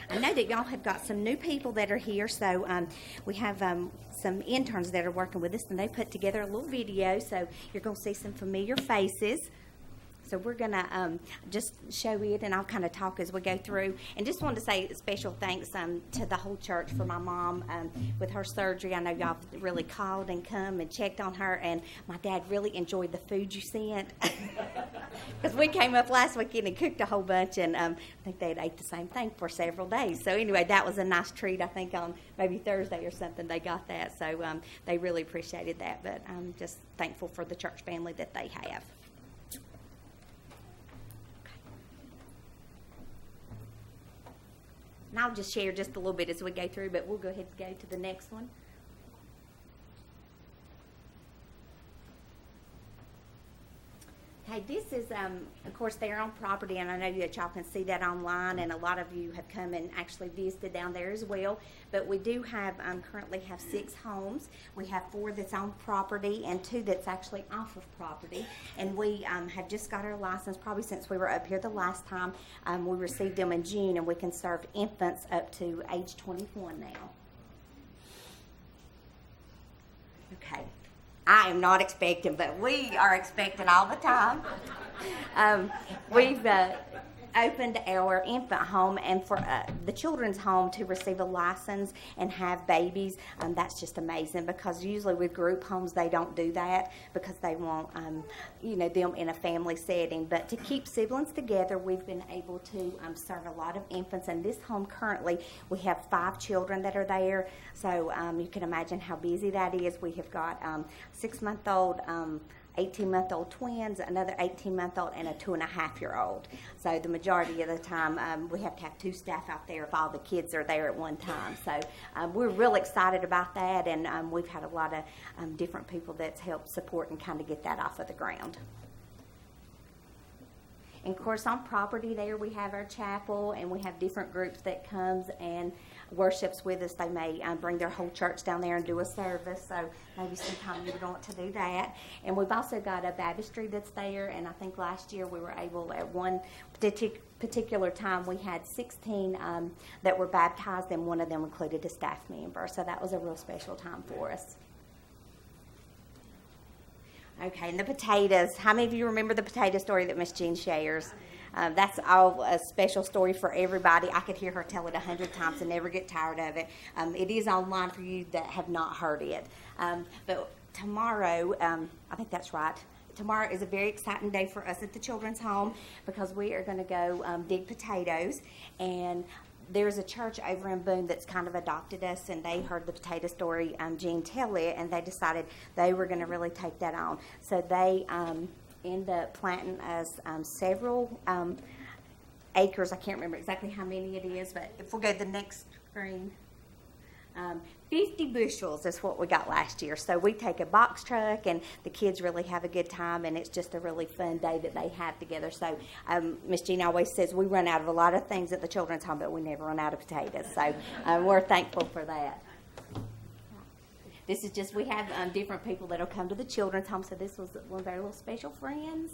I know that y'all have got some new people that are here, so we have some interns that are working with us, and they put together a little video, so you're going to see some familiar faces. So we're going to just show it, and I'll kind of talk as we go through. And just wanted to say a special thanks to the whole church for my mom with her surgery. I know y'all really called and come and checked on her, and my dad really enjoyed the food you sent. Because we came up last weekend and cooked a whole bunch, and I think they had ate the same thing for several days. So anyway, that was a nice treat. I think on maybe Thursday or something they got that. So they really appreciated that. But I'm just thankful for the church family that they have. And I'll just share just a little bit as we go through, but we'll go ahead and go to the next one. Okay, this is, of course, their own property, and I know that y'all can see that online, and a lot of you have come and actually visited down there as well. But we do have, currently have 6 homes. We have 4 that's on property and 2 that's actually off of property. And we have just got our license probably since we were up here the last time. We received them in June, and we can serve infants up to age 21 now. Okay. I am not expecting, but we are expecting all the time. We've opened our infant home and for the children's home to receive a license and have babies. That's just amazing, because usually with group homes they don't do that because they want them in a family setting. But to keep siblings together, we've been able to serve a lot of infants. In this home currently we have 5 children that are there, so you can imagine how busy that is. We have got 6-month-old 18-month-old twins, another 18-month-old, and a 2.5-year-old. So the majority of the time we have to have 2 staff out there if all the kids are there at one time. So we're real excited about that, and we've had a lot of different people that's helped support and kind of get that off of the ground. And of course, on property there we have our chapel, and we have different groups that comes and worships with us. They may bring their whole church down there and do a service, so maybe sometime you would want to do that. And we've also got a baptistry that's there, and I think last year we were able, at one particular time, we had 16 that were baptized, and one of them included a staff member, so that was a real special time for us. Okay, and the potatoes. How many of you remember the potato story that Miss Jean shares? That's all a special story for everybody. I could hear her tell it 100 times and never get tired of it. It is online for you that have not heard it. But tomorrow, I think that's right. Tomorrow is a very exciting day for us at the children's home, because we are going to go dig potatoes. And there's a church over in Boone that's kind of adopted us, and they heard the potato story, Jean tell it, and they decided they were going to really take that on. So they end up planting us several acres. I can't remember exactly how many it is, but if we'll go to the next screen, 50 bushels is what we got last year. So we take a box truck, and the kids really have a good time, and it's just a really fun day that they have together. So Miss Jean always says we run out of a lot of things at the children's home, but we never run out of potatoes. So we're thankful for that. This is just, we have different people that will come to the children's home, so this was one of our little special friends.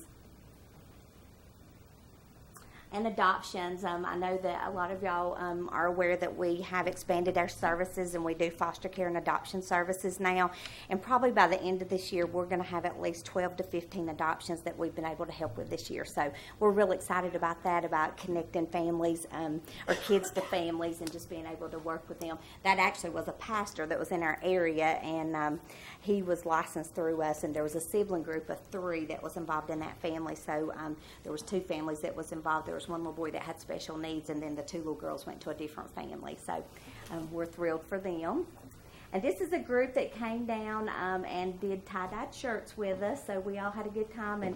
And adoptions. I know that a lot of y'all are aware that we have expanded our services, and we do foster care and adoption services now. And probably by the end of this year, we're going to have at least 12 to 15 adoptions that we've been able to help with this year. So we're real excited about that, about connecting families or kids to families and just being able to work with them. That actually was a pastor that was in our area, and he was licensed through us, and there was a sibling group of 3 that was involved in that family. So there was 2 families that was involved. There was one little boy that had special needs, and then the 2 little girls went to a different family. So we're thrilled for them. And this is a group that came down and did tie-dyed shirts with us, so we all had a good time. And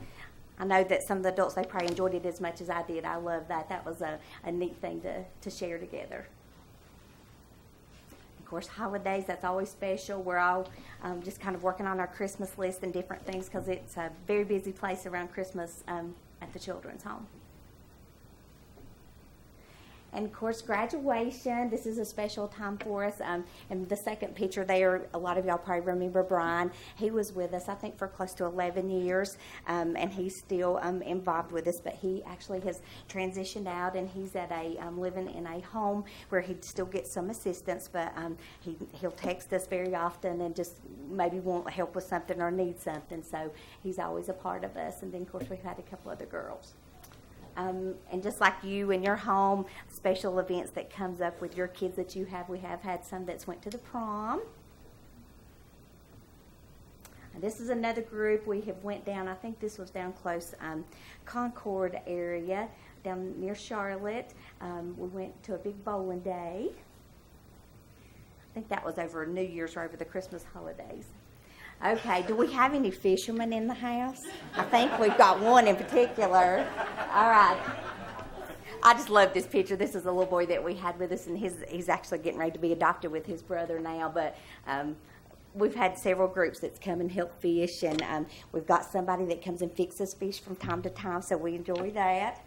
I know that some of the adults, they probably enjoyed it as much as I did. I love that. That was a neat thing to share together. Of course, holidays, that's always special. We're all just kind of working on our Christmas list and different things, because it's a very busy place around Christmas at the children's home. And of course, graduation. This is a special time for us. And the second picture there, a lot of y'all probably remember Brian. He was with us, I think, for close to 11 years, and he's still involved with us. But he actually has transitioned out, and he's at a living in a home where he still gets some assistance. But he'll text us very often and just maybe want help with something or need something. So he's always a part of us. And then, of course, we've had a couple other girls. And just like you in your home, special events that comes up with your kids that you have. We have had some that's went to the prom. And this is another group. We have went down, I think this was down close, Concord area, down near Charlotte. We went to a big bowling day. I think that was over New Year's or over the Christmas holidays. Okay, do we have any fishermen in the house? I think we've got one in particular. All right. I just love this picture. This is a little boy that we had with us, and he's actually getting ready to be adopted with his brother now. But we've had several groups that's come and help fish, and we've got somebody that comes and fixes fish from time to time, so we enjoy that.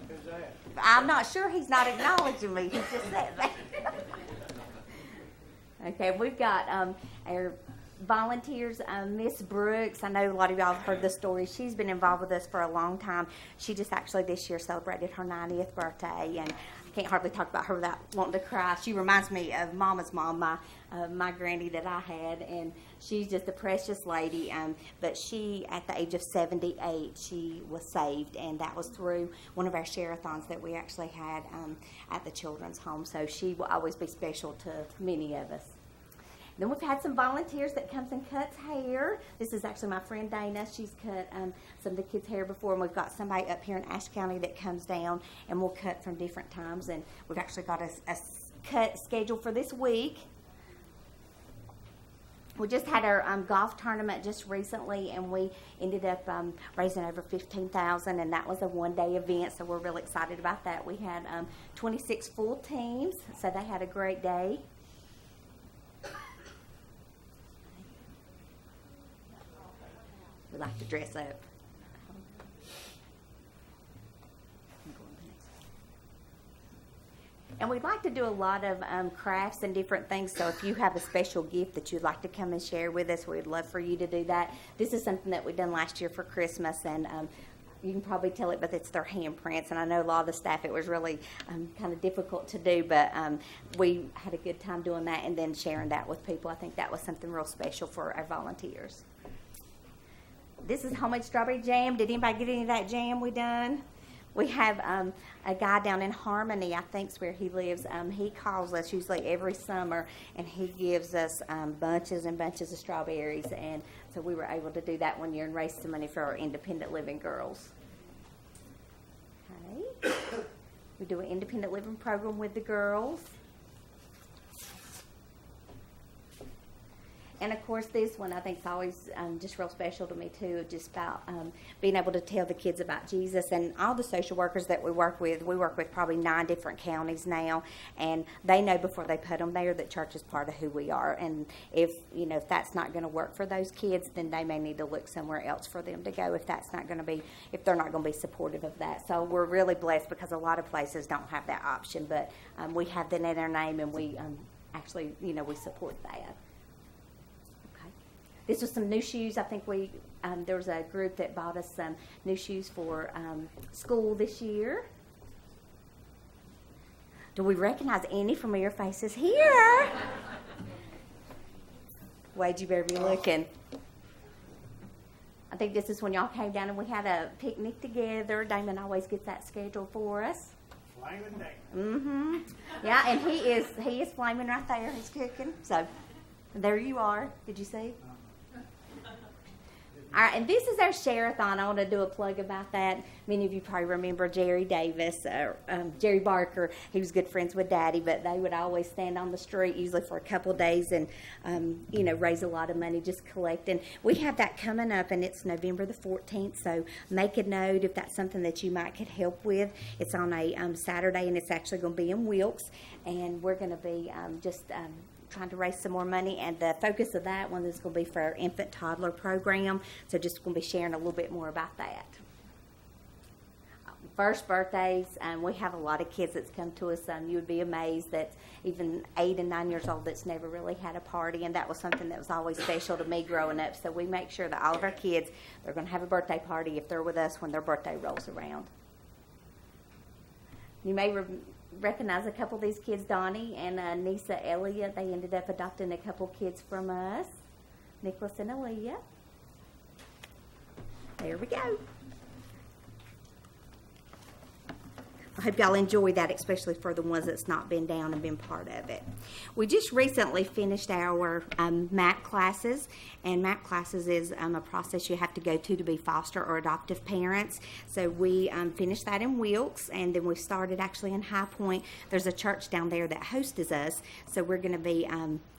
Who's that? I'm not sure. He's not acknowledging me. He just said that. Okay, we've got our volunteers, Miss Brooks. I know a lot of y'all have heard the story. She's been involved with us for a long time. She just actually this year celebrated her 90th birthday, and I can't hardly talk about her without wanting to cry. She reminds me of Mama's mom, my granny that I had, and she's just a precious lady. But she, at the age of 78, she was saved, and that was through one of our share-a-thons that we actually had at the children's home. So she will always be special to many of us. Then we've had some volunteers that comes and cuts hair. This is actually my friend Dana. She's cut some of the kids' hair before, and we've got somebody up here in Ashe County that comes down and will cut from different times. And we've actually got a cut scheduled for this week. We just had our golf tournament just recently, and we ended up raising over $15,000, and that was a one-day event, so we're really excited about that. We had 26 full teams, so they had a great day. We like to dress up. And we'd like to do a lot of crafts and different things, so if you have a special gift that you'd like to come and share with us, we'd love for you to do that. This is something that we done last year for Christmas, and you can probably tell it, but it's their handprints, and I know a lot of the staff, it was really kind of difficult to do, but we had a good time doing that and then sharing that with people. I think that was something real special for our volunteers. This is homemade strawberry jam. Did anybody get any of that jam we done? We have a guy down in Harmony, I think is where he lives. He calls us usually every summer, and he gives us bunches and bunches of strawberries. And so we were able to do that one year and raise some money for our independent living girls. Okay. We do an independent living program with the girls. And, of course, this one I think is always just real special to me, too, just about being able to tell the kids about Jesus. And all the social workers that we work with probably 9 different counties now, and they know before they put them there that church is part of who we are. And if that's not going to work for those kids, then they may need to look somewhere else for them to go if they're not going to be supportive of that. So we're really blessed because a lot of places don't have that option, but we have that in our name, and we actually, we support that. This was some new shoes. I think there was a group that bought us some new shoes for school this year. Do we recognize any familiar faces here? Wade, you better be looking. I think this is when y'all came down and we had a picnic together. Damon always gets that scheduled for us. Flaming Damon. Mm-hmm. Yeah, and he is flaming right there. He's cooking. So there you are. Did you see? All right, and this is our share-a-thon. I want to do a plug about that. Many of you probably remember Jerry Davis, Jerry Barker. He was good friends with Daddy, but they would always stand on the street, usually for a couple of days, and raise a lot of money, just collect. And we have that coming up, and it's November the 14th. So make a note if that's something that you might could help with. It's on a Saturday, and it's actually going to be in Wilkes, and we're going to be trying to raise some more money, and the focus of that one is going to be for our infant toddler program, so just going to be sharing a little bit more about that. First birthdays, we have a lot of kids that's come to us. You would be amazed that even 8 and 9 years old that's never really had a party, and that was something that was always special to me growing up. So we make sure that all of our kids, they're going to have a birthday party if they're with us when their birthday rolls around. You may recognize a couple of these kids, Donnie and Nisa Elliott. They ended up adopting a couple kids from us, Nicholas and Aaliyah. There we go. I hope y'all enjoy that, especially for the ones that's not been down and been part of it. We just recently finished our MAP classes, and MAP classes is a process you have to go to be foster or adoptive parents. So we finished that in Wilkes, and then we started actually in High Point. There's a church down there that hosts us, so we're going to be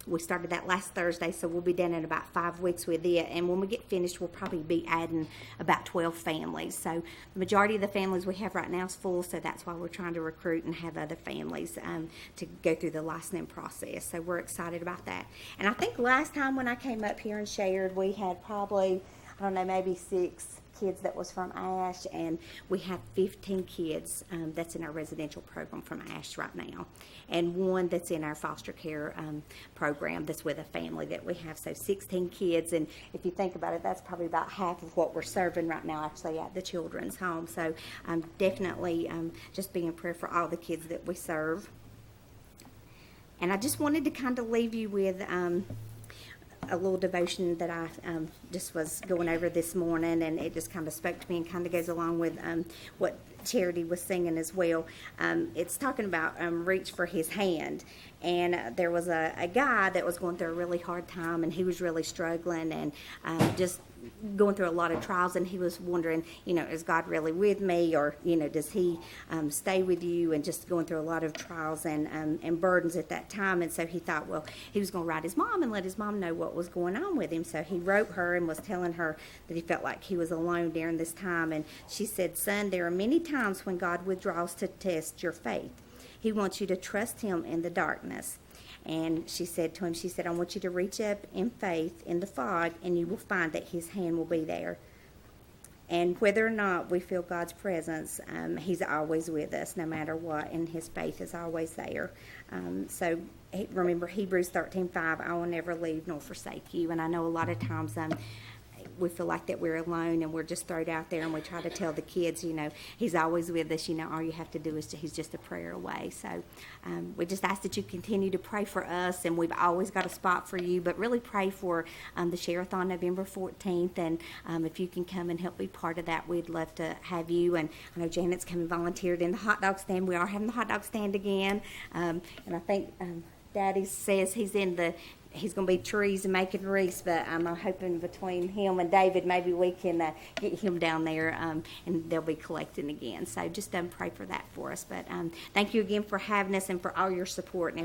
we started that last Thursday, so we'll be done in about 5 weeks with it. And when we get finished, we'll probably be adding about 12 families. So the majority of the families we have right now is full, so that's why we're trying to recruit and have other families to go through the licensing process. So we're excited about that. And I think last time when I came up here and shared, we had probably, I don't know, maybe 6 kids that was from ASH, and we have 15 kids that's in our residential program from ASH right now, and 1 that's in our foster care program that's with a family that we have. So 16 kids, and if you think about it, that's probably about half of what we're serving right now actually at the children's home. So definitely just be in prayer for all the kids that we serve. And I just wanted to kind of leave you with a little devotion that I just was going over this morning, and it just kind of spoke to me and kind of goes along with what Charity was singing as well. It's talking about reach for his hand, and there was a guy that was going through a really hard time, and he was really struggling and just going through a lot of trials, and he was wondering, is God really with me, or does he stay with you, and just going through a lot of trials and burdens at that time. And so he thought, well, he was going to write his mom and let his mom know what was going on with him. So he wrote her and was telling her that he felt like he was alone during this time. And she said, son, there are many times when God withdraws to test your faith. He wants you to trust him in the darkness. And she said to him, I want you to reach up in faith in the fog, and you will find that his hand will be there. And whether or not we feel God's presence, he's always with us no matter what, and his faith is always there. So remember Hebrews 13:5, I will never leave nor forsake you. And I know a lot of times we feel like that we're alone, and we're just thrown out there, and we try to tell the kids, he's always with us. All you have to do is he's just a prayer away. So we just ask that you continue to pray for us, and we've always got a spot for you, but really pray for the Share-a-thon November 14th, and if you can come and help be part of that, we'd love to have you. And I know Janet's come and volunteered in the hot dog stand. We are having the hot dog stand again, and I think Daddy says he's going to be trees and making wreaths, but I'm hoping between him and David, maybe we can get him down there, and they'll be collecting again. So just pray for that for us. But thank you again for having us and for all your support and